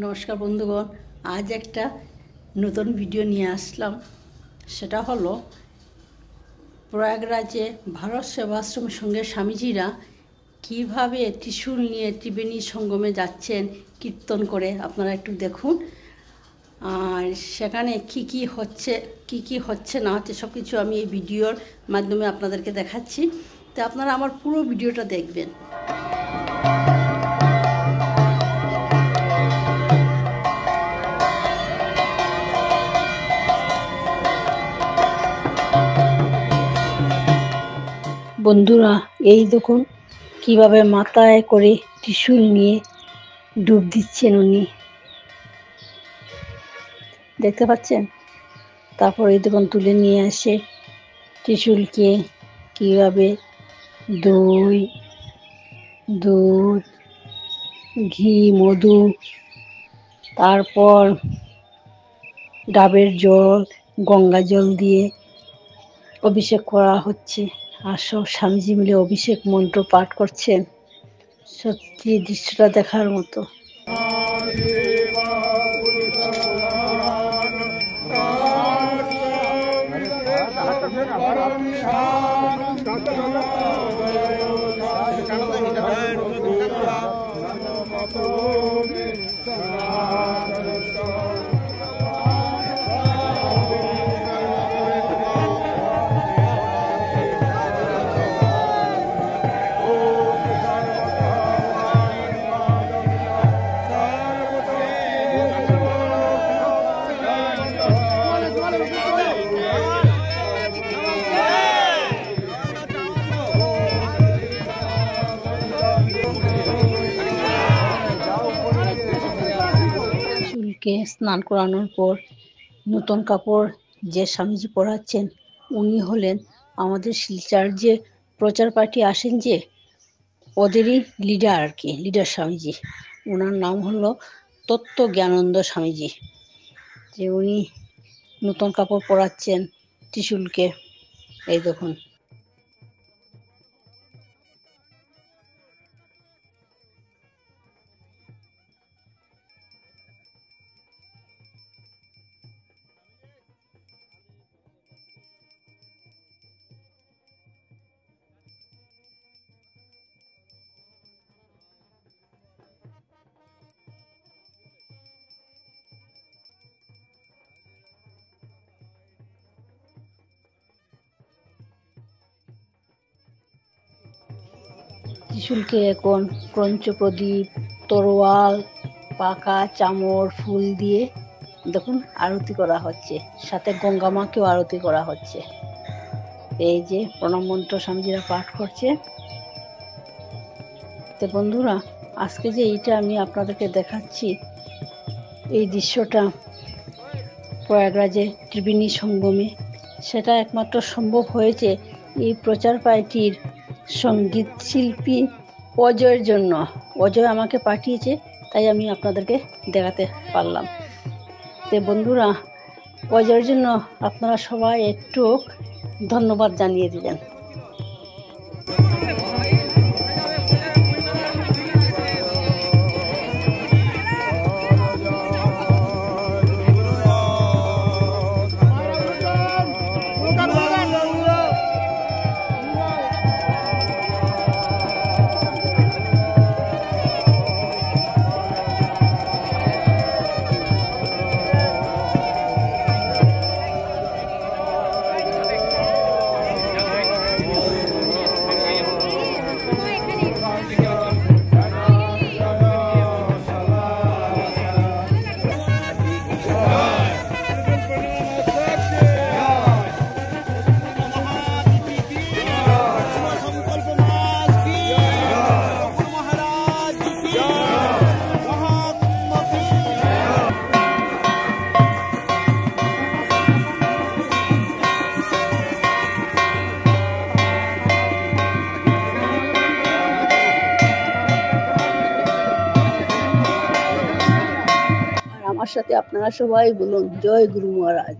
নমস্কার বন্ধুগণ, আজ একটা নতুন ভিডিও নিয়ে আসলাম। সেটা হলো প্রয়াগরাজে ভারত সেবাশ্রমের সঙ্গে স্বামীজিরা কীভাবে ত্রিশূল নিয়ে ত্রিবেণী সঙ্গমে যাচ্ছেন কীর্তন করে। আপনারা একটু দেখুন। আর সেখানে কি কি হচ্ছে না হচ্ছে সব কিছু আমি এই ভিডিওর মাধ্যমে আপনাদেরকে দেখাচ্ছি। তো আপনারা আমার পুরো ভিডিওটা দেখবেন। বন্ধুরা, এই দেখুন কিভাবে মাথায় করে ত্রিশূল নিয়ে ডুব দিচ্ছেন উনি, দেখতে পাচ্ছেন। তারপর এই দেখুন তুলে নিয়ে আসে ত্রিশূলকে, কিভাবে দই, দুধ, ঘি, মধু, তারপর ডাবের জল, গঙ্গা জল দিয়ে অভিষেক করা হচ্ছে। আর সব স্বামীজি মিলে অভিষেক মন্ত্র পাঠ করছেন। সত্যি দৃশ্যটা দেখার মতো। চুলকে স্নান করানোর পর নতুন কাপড় যে স্বামীজি পরাচ্ছেন উনি হলেন আমাদের শিলচর যে প্রচার পার্টি আসেন, যে ওদেরই লিডার আর কি, লিডার স্বামীজি। ওনার নাম হলো তত্ত্ব জ্ঞানন্দ স্বামীজি। যে উনি নতুন কাপড় পরাচ্ছেন ত্রিশূলকে, এই দেখুন। ত্রিশূলকে এখন পঞ্চপ্রদীপ, তরোয়াল, পাকা চামর, ফুল দিয়ে দেখুন আরতি করা হচ্ছে। সাথে গঙ্গা মাকেও আরতি করা হচ্ছে। এই যে প্রণাম মন্ত্র স্বামীজিরা পাঠ করছে। তো বন্ধুরা, আজকে যে এইটা আমি আপনাদেরকে দেখাচ্ছি, এই দৃশ্যটা প্রয়াগরাজে ত্রিবেণী সঙ্গমে, সেটা একমাত্র সম্ভব হয়েছে এই প্রচার পার্টির সঙ্গীত শিল্পী অজয়ের জন্য। অজয় আমাকে পাঠিয়েছে, তাই আমি আপনাদেরকে দেখাতে পারলাম। তো বন্ধুরা, অজয়ের জন্য আপনারা সবাই একটু ধন্যবাদ জানিয়ে দিলেন। আমার সাথে আপনারা সবাই বলুন, জয় গুরু মহারাজ।